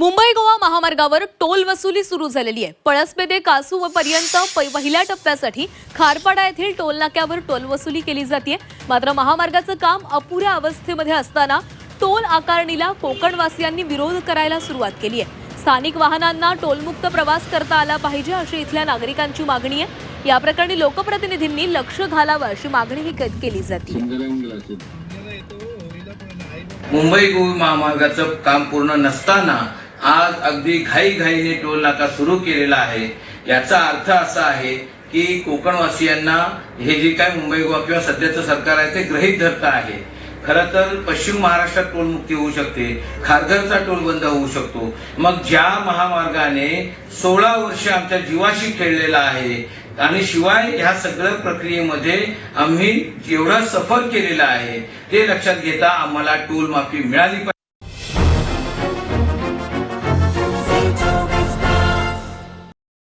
मुंबई गोवा महामार्गावर टोल वसुली सुरू झालेली आहे। पळसपे ते कासू पर्यंत पहिल्या टप्प्यासाठी खारपाडा येथील टोल नाक्यावर टोल वसुली केली जाते। मात्र महामार्गाचं काम अपुऱ्या अवस्थेमध्ये असताना टोल आकारणीला कोकणवासियांनी विरोध करायला सुरुवात केली आहे। स्थानिक वाहनांना टोलमुक्त प्रवास करता आला पाहिजे अशी इथल्या नागरिकांची मागणी आहे। या प्रकरणी लोकप्रतिनिधींनी लक्ष घालावं अशी मागणीही केली जाते। मुंबई गोवा महामार्गाचं काम पूर्ण नसताना आज अगदी घाईघाईने टोल नाका सुरू केलेला आहे। याचा अर्थ असा आहे की कोकणवासियांना हे जे काय मुंबई गोवा किंवा सध्याचं सरकार आहे ते गृहीत धरत आहे। खरं तर पश्चिम महाराष्ट्रात टोल मुक्ती होऊ शकते, खारघरचा टोल बंद होऊ शकतो। मग ज्या महामार्गाने 16 वर्ष आमच्या जीवाशी खेळलेला आहे आणि शिवाय ह्या सगळ्या प्रक्रियेमध्ये आम्ही जेवढा सफर केलेला आहे ते लक्षात घेता आम्हाला टोल माफी मिळाली पाहिजे।